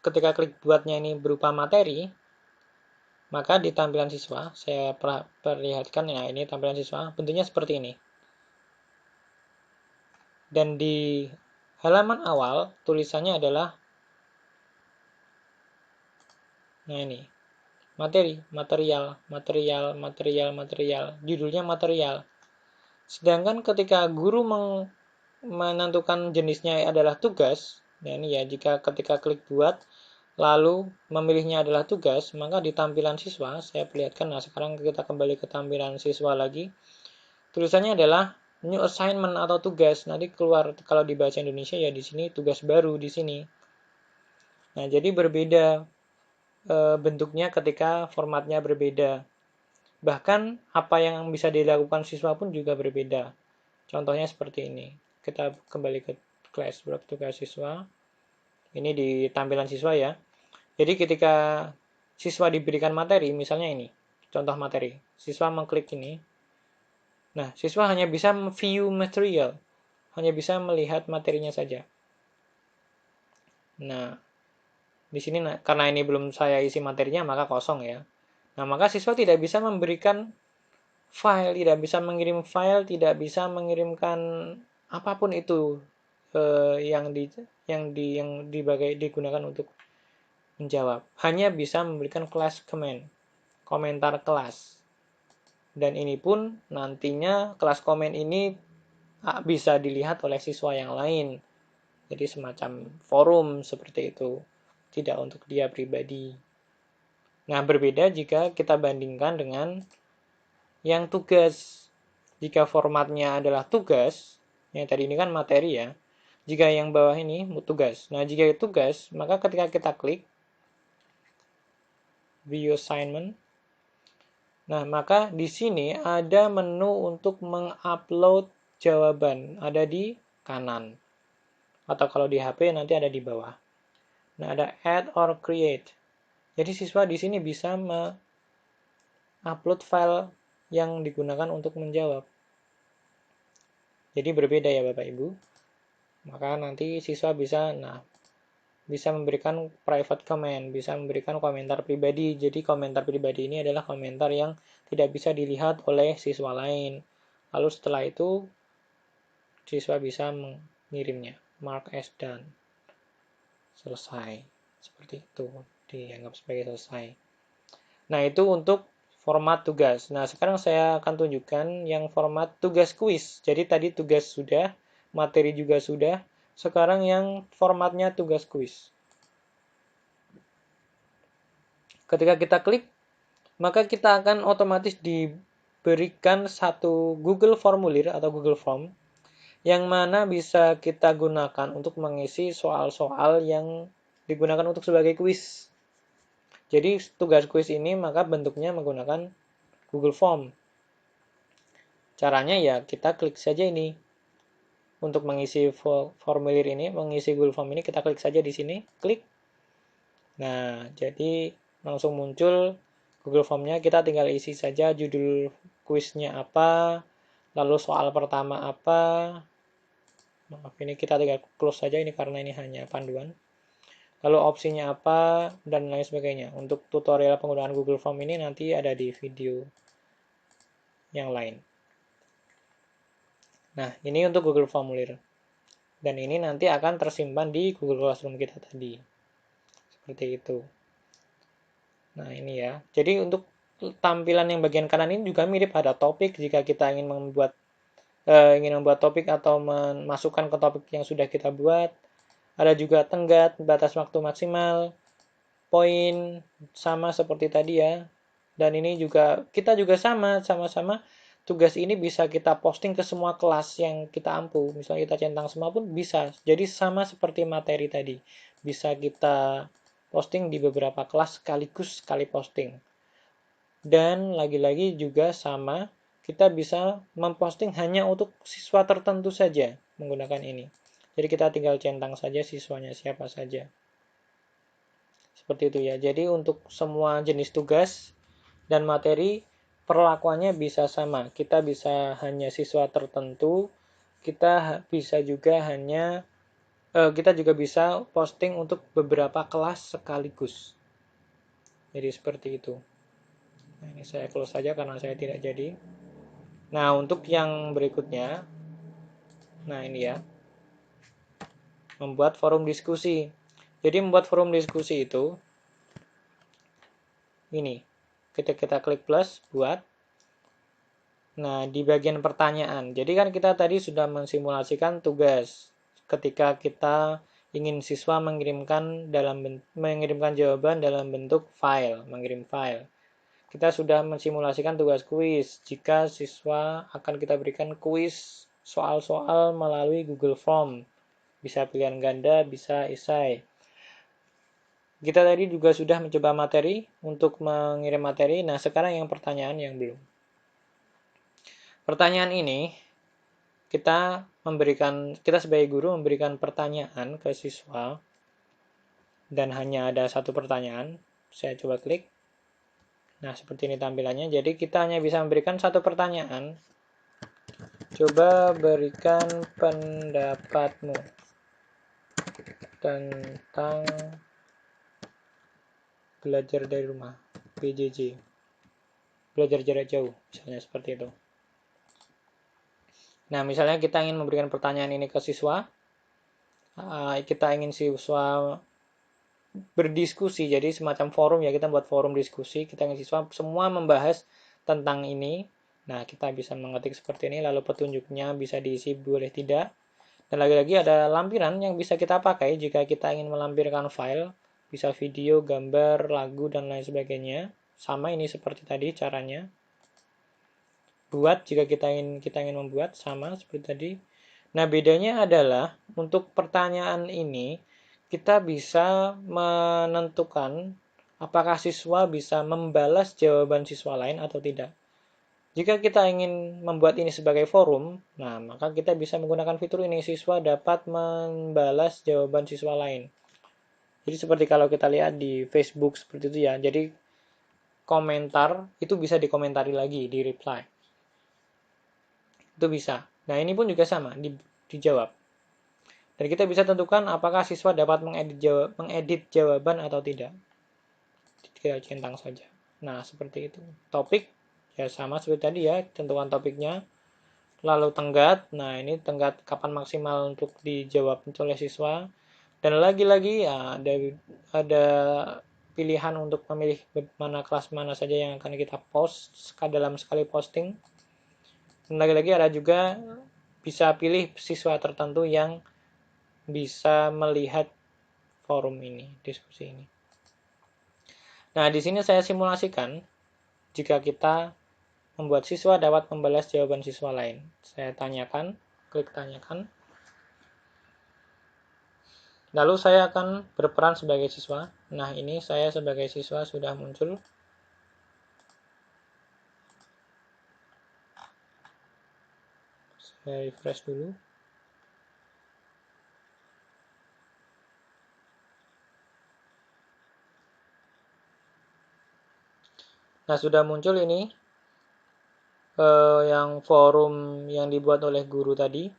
ketika klik buatnya ini berupa materi, maka di tampilan siswa, saya perlihatkan ya, ini tampilan siswa, bentuknya seperti ini. Dan di halaman awal, tulisannya adalah, nah ini, material, judulnya material. Sedangkan ketika guru menentukan jenisnya adalah tugas, nah ini ya, ketika klik buat, lalu memilihnya adalah tugas, maka di tampilan siswa, saya perlihatkan, nah sekarang kita kembali ke tampilan siswa lagi, tulisannya adalah new assignment atau tugas, nanti keluar kalau di bahasa Indonesia ya di sini tugas baru di sini. Nah, jadi berbeda bentuknya ketika formatnya berbeda. Bahkan apa yang bisa dilakukan siswa pun juga berbeda. Contohnya seperti ini. Kita kembali ke classwork tugas siswa. Ini di tampilan siswa ya. Jadi ketika siswa diberikan materi, misalnya ini, contoh materi. Siswa mengklik ini. Nah, siswa hanya bisa view material. Hanya bisa melihat materinya saja. Nah, di sini karena ini belum saya isi materinya, maka kosong ya. Nah, maka siswa tidak bisa memberikan file, tidak bisa mengirim file, tidak bisa mengirimkan apapun itu yang digunakan untuk menjawab. Hanya bisa memberikan class comment, komentar kelas. Dan ini pun nantinya kelas komen ini bisa dilihat oleh siswa yang lain. Jadi semacam forum seperti itu, tidak untuk dia pribadi. Nah, berbeda jika kita bandingkan dengan yang tugas. Jika formatnya adalah tugas, yang tadi ini kan materi ya. Jika yang bawah ini tugas. Nah, jika tugas, maka ketika kita klik view assignment, nah maka di sini ada menu untuk mengupload jawaban, ada di kanan. Atau kalau di HP nanti ada di bawah. Nah, ada add or create. Jadi siswa di sini bisa upload file yang digunakan untuk menjawab. Jadi berbeda ya Bapak Ibu. Maka nanti siswa bisa memberikan private comment, bisa memberikan komentar pribadi. Jadi komentar pribadi ini adalah komentar yang tidak bisa dilihat oleh siswa lain. Lalu setelah itu siswa bisa mengirimnya. Mark as done. Selesai. Seperti itu. Dianggap sebagai selesai. Nah, itu untuk format tugas. Nah, sekarang saya akan tunjukkan yang format tugas kuis. Jadi tadi tugas sudah, materi juga sudah. Sekarang yang formatnya tugas kuis. Ketika kita klik, maka kita akan otomatis diberikan satu Google Formulir atau Google Form yang mana bisa kita gunakan untuk mengisi soal-soal yang digunakan untuk sebagai kuis. Jadi tugas kuis ini maka bentuknya menggunakan Google Form. Caranya ya kita klik saja ini. Untuk mengisi formulir ini, mengisi Google Form ini, kita klik saja di sini, klik. Nah, jadi langsung muncul Google Form-nya, kita tinggal isi saja judul kuisnya apa, lalu soal pertama apa. Maaf, ini kita tinggal close saja ini karena ini hanya panduan. Lalu opsinya apa, dan lain sebagainya. Untuk tutorial penggunaan Google Form ini nanti ada di video yang lain. Nah, ini untuk Google Formulir. Dan ini nanti akan tersimpan di Google Classroom kita tadi. Seperti itu. Nah, ini ya. Jadi untuk tampilan yang bagian kanan ini juga mirip, ada topik jika kita ingin membuat topik atau memasukkan ke topik yang sudah kita buat. Ada juga tenggat, batas waktu maksimal, poin, sama seperti tadi ya. Dan ini juga kita juga sama-sama tugas ini bisa kita posting ke semua kelas yang kita ampu. Misalnya kita centang semua pun bisa. Jadi sama seperti materi tadi. Bisa kita posting di beberapa kelas sekaligus sekali posting. Dan lagi-lagi juga sama, kita bisa memposting hanya untuk siswa tertentu saja menggunakan ini. Jadi kita tinggal centang saja siswanya siapa saja. Seperti itu ya. Jadi untuk semua jenis tugas dan materi perlakuannya bisa sama. Kita bisa hanya siswa tertentu, kita bisa juga bisa posting untuk beberapa kelas sekaligus. Jadi seperti itu. Nah, ini saya close saja karena saya tidak jadi. Nah, untuk yang berikutnya, nah ini ya, membuat forum diskusi. Jadi membuat forum diskusi itu, ini, kita klik plus, buat. Nah, di bagian pertanyaan, jadi kan kita tadi sudah mensimulasikan tugas. Ketika kita ingin siswa mengirimkan jawaban dalam bentuk file, mengirim file. Kita sudah mensimulasikan tugas kuis. Jika siswa akan kita berikan kuis soal-soal melalui Google Form. Bisa pilihan ganda, bisa esai. Kita tadi juga sudah mencoba materi untuk mengirim materi. Nah, sekarang yang pertanyaan yang belum. Pertanyaan ini kita sebagai guru memberikan pertanyaan ke siswa dan hanya ada satu pertanyaan. Saya coba klik. Nah, seperti ini tampilannya. Jadi kita hanya bisa memberikan satu pertanyaan. Coba berikan pendapatmu tentang belajar dari rumah, BJJ, belajar jarak jauh, misalnya seperti itu. Nah, misalnya kita ingin memberikan pertanyaan ini ke siswa, kita ingin siswa berdiskusi, jadi semacam forum ya, kita buat forum diskusi, kita ingin siswa semua membahas tentang ini. Nah, kita bisa mengetik seperti ini, lalu petunjuknya bisa diisi boleh tidak. Dan lagi-lagi ada lampiran yang bisa kita pakai jika kita ingin melampirkan file, bisa video, gambar, lagu, dan lain sebagainya. Sama ini seperti tadi caranya. Buat jika kita ingin membuat, sama seperti tadi. Nah, bedanya adalah untuk pertanyaan ini kita bisa menentukan apakah siswa bisa membalas jawaban siswa lain atau tidak. Jika kita ingin membuat ini sebagai forum, nah maka kita bisa menggunakan fitur ini, siswa dapat membalas jawaban siswa lain. Jadi seperti kalau kita lihat di Facebook seperti itu ya, jadi komentar itu bisa dikomentari lagi, di reply. Itu bisa. Nah ini pun juga sama, dijawab. Dan kita bisa tentukan apakah siswa dapat mengedit jawaban atau tidak. Kita centang saja. Nah seperti itu. Topik ya sama seperti tadi ya, tentukan topiknya. Lalu tenggat, nah ini tenggat kapan maksimal untuk dijawab oleh siswa. Dan lagi-lagi ya ada pilihan untuk memilih mana kelas mana saja yang akan kita post dalam sekali posting. Dan lagi-lagi ada juga bisa pilih siswa tertentu yang bisa melihat forum ini, diskusi ini. Nah, di sini saya simulasikan jika kita membuat siswa dapat membalas jawaban siswa lain. Saya tanyakan, klik tanyakan. Lalu saya akan berperan sebagai siswa. Nah, ini saya sebagai siswa sudah muncul. Saya refresh dulu. Nah, sudah muncul ini yang forum yang dibuat oleh guru tadi.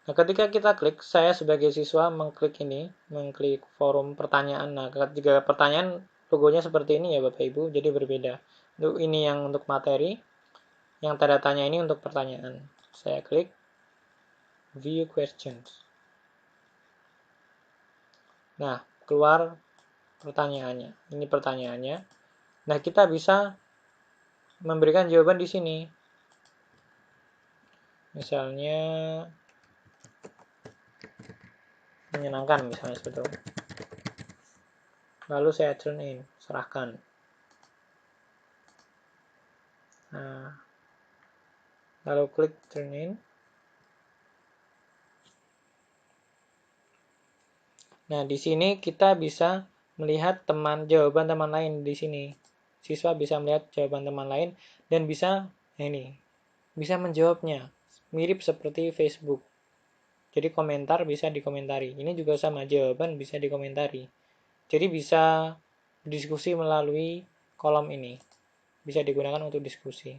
Nah, ketika kita klik, saya sebagai siswa mengklik forum pertanyaan. Nah, jika pertanyaan logonya seperti ini ya Bapak Ibu, jadi berbeda. Ini yang untuk materi, yang tanda tanya ini untuk pertanyaan. Saya klik view questions. Nah, keluar pertanyaannya. Ini pertanyaannya. Nah, kita bisa memberikan jawaban di sini. Misalnya menyenangkan misalnya seperti itu. Lalu saya turn in, serahkan. Nah, lalu klik turn in. Nah, di sini kita bisa melihat jawaban teman lain di sini. Siswa bisa melihat jawaban teman lain dan bisa bisa menjawabnya. Mirip seperti Facebook. Jadi komentar bisa dikomentari. Ini juga sama, jawaban bisa dikomentari. Jadi bisa diskusi melalui kolom ini. Bisa digunakan untuk diskusi.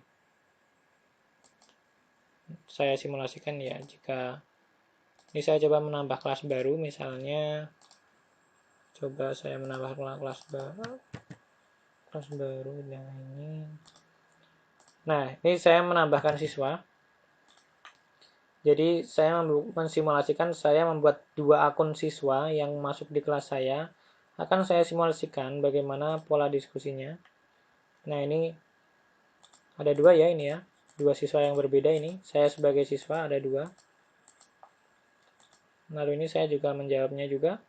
Saya simulasikan ya, jika ini saya coba menambah kelas baru, misalnya coba saya menambah kelas baru yang ini. Nah, ini saya menambahkan siswa. Jadi saya mensimulasikan saya membuat 2 akun siswa yang masuk di kelas saya. Akan saya simulasikan bagaimana pola diskusinya. Nah, ini ada 2 ya ini ya. 2 siswa yang berbeda ini. Saya sebagai siswa ada 2. Lalu ini saya juga menjawabnya juga.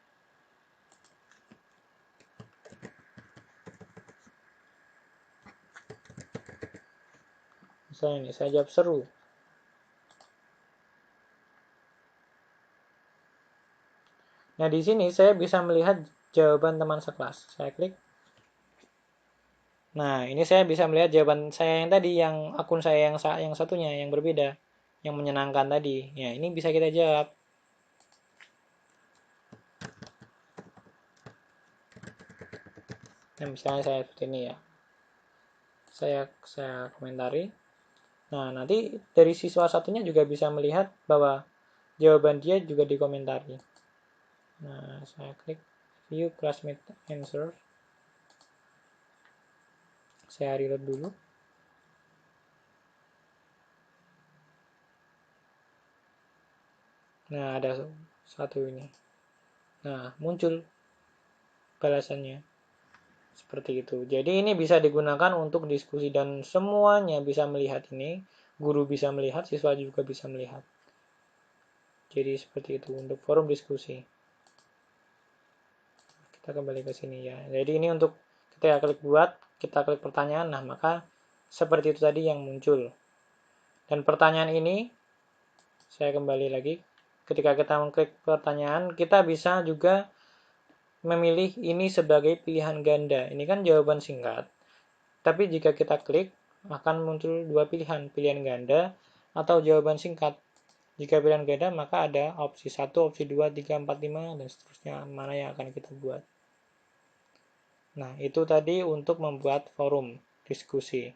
Misalnya ini saya jawab seru. Nah, di sini saya bisa melihat jawaban teman sekelas. Saya klik. Nah, ini saya bisa melihat jawaban saya yang tadi, yang akun saya yang satunya, yang berbeda, yang menyenangkan tadi. Ya, ini bisa kita jawab. Nah, misalnya saya seperti ini ya. Saya komentari. Nah, nanti dari siswa satunya juga bisa melihat bahwa jawaban dia juga dikomentari. Nah, saya klik view classmate answer. Saya reload dulu. Nah, ada satu ini. Nah, muncul balasannya. Seperti itu. Jadi ini bisa digunakan untuk diskusi dan semuanya bisa melihat ini. Guru bisa melihat, siswa juga bisa melihat. Jadi seperti itu untuk forum diskusi. Kita kembali ke sini ya. Jadi ini untuk kita klik buat, kita klik pertanyaan, nah maka seperti itu tadi yang muncul. Dan pertanyaan ini, saya kembali lagi, ketika kita mengklik pertanyaan, kita bisa juga memilih ini sebagai pilihan ganda. Ini kan jawaban singkat. Tapi jika kita klik, akan muncul 2 pilihan, pilihan ganda atau jawaban singkat. Jika pilihan ganda, maka ada opsi 1, opsi 2, 3, 4, 5, dan seterusnya, mana yang akan kita buat. Nah, itu tadi untuk membuat forum diskusi.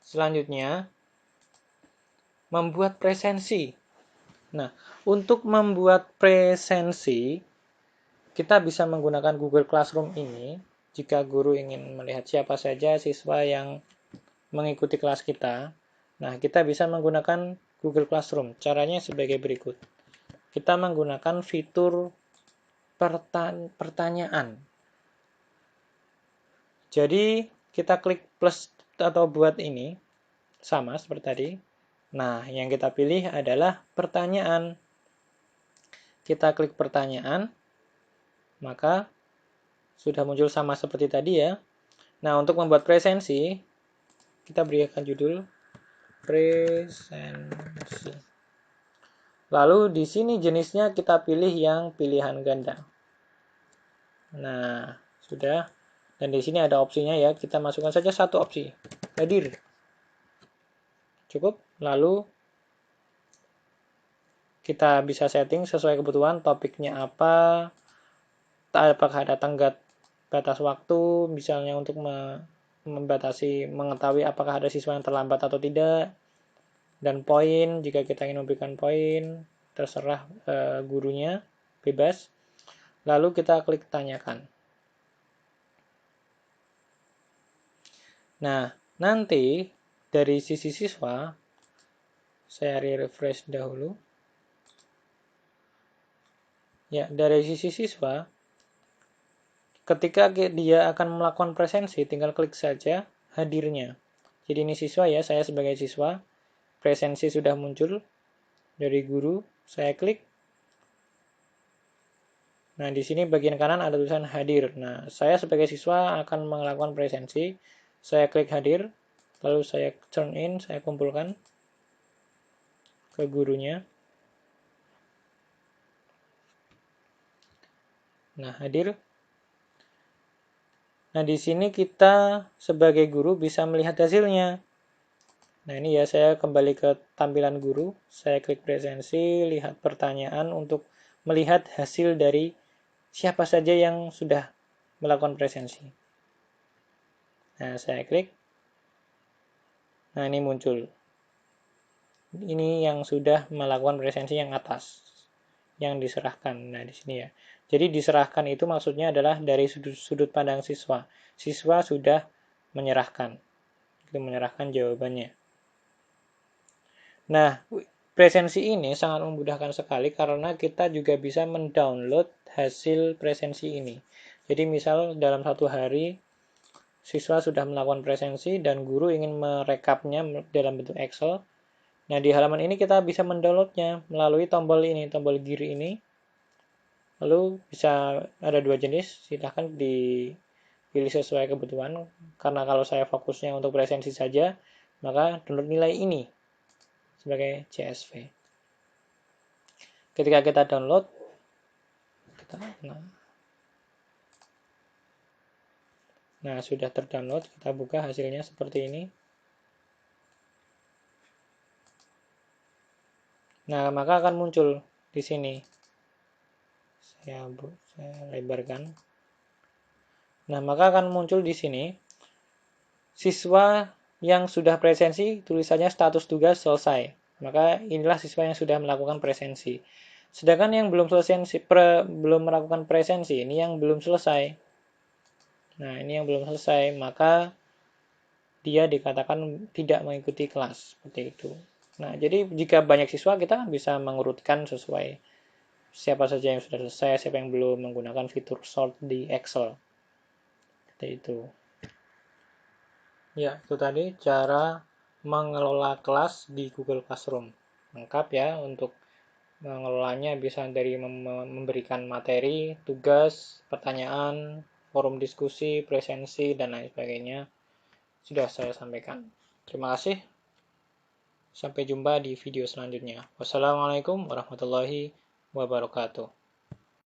Selanjutnya, membuat presensi. Nah, untuk membuat presensi, kita bisa menggunakan Google Classroom ini jika guru ingin melihat siapa saja siswa yang mengikuti kelas kita. Nah, kita bisa menggunakan Google Classroom. Caranya sebagai berikut. Kita menggunakan fitur pertanyaan. Jadi, kita klik plus atau buat ini, sama seperti tadi. Nah, yang kita pilih adalah pertanyaan. Kita klik pertanyaan, maka sudah muncul sama seperti tadi ya. Nah, untuk membuat presensi, kita berikan judul presensi. Lalu di sini jenisnya kita pilih yang pilihan ganda. Nah, sudah. Dan di sini ada opsinya ya, kita masukkan saja satu opsi, hadir. Cukup. Lalu kita bisa setting sesuai kebutuhan, topiknya apa, apakah ada tenggat batas waktu, misalnya untuk membatasi, mengetahui apakah ada siswa yang terlambat atau tidak, dan poin, jika kita ingin memberikan poin, terserah gurunya, bebas. Lalu kita klik tanyakan. Nah, nanti dari sisi siswa, saya refresh dahulu. Ya, dari sisi siswa, ketika dia akan melakukan presensi, tinggal klik saja hadirnya. Jadi ini siswa ya, saya sebagai siswa, presensi sudah muncul dari guru, saya klik. Nah, di sini bagian kanan ada tulisan hadir. Nah, saya sebagai siswa akan melakukan presensi, saya klik hadir, lalu saya turn in, saya kumpulkan ke gurunya. Nah, hadir. Nah, di sini kita sebagai guru bisa melihat hasilnya. Nah, ini ya saya kembali ke tampilan guru, saya klik presensi, lihat pertanyaan untuk melihat hasil dari siapa saja yang sudah melakukan presensi. Nah, saya klik. Nah, ini muncul. Ini yang sudah melakukan presensi yang atas, yang diserahkan. Nah, di sini ya. Jadi diserahkan itu maksudnya adalah dari sudut pandang siswa. Siswa sudah menyerahkan. Itu menyerahkan jawabannya. Nah, presensi ini sangat memudahkan sekali karena kita juga bisa mendownload hasil presensi ini. Jadi misal dalam satu hari siswa sudah melakukan presensi dan guru ingin merekapnya dalam bentuk Excel. Nah, di halaman ini kita bisa mendownloadnya melalui tombol ini, tombol gear ini. Lalu bisa ada dua jenis, silahkan dipilih sesuai kebutuhan. Karena kalau saya fokusnya untuk presensi saja, maka download nilai ini sebagai CSV. Ketika kita download, nah sudah terdownload, kita buka hasilnya seperti ini. Nah, maka akan muncul di sini. Saya lebarkan. Nah, maka akan muncul di sini siswa yang sudah presensi, tulisannya status tugas selesai. Maka inilah siswa yang sudah melakukan presensi. Sedangkan yang belum melakukan presensi, ini yang belum selesai. Nah, ini yang belum selesai, maka dia dikatakan tidak mengikuti kelas, seperti itu. Nah, jadi jika banyak siswa, kita bisa mengurutkan sesuai siapa saja yang sudah selesai, siapa yang belum, menggunakan fitur sort di Excel. Seperti itu. Ya, itu tadi cara mengelola kelas di Google Classroom. Lengkap ya, untuk mengelolanya bisa dari memberikan materi, tugas, pertanyaan, forum diskusi, presensi, dan lain sebagainya. Sudah saya sampaikan. Terima kasih. Sampai jumpa di video selanjutnya. Wassalamualaikum warahmatullahi wabarakatuh.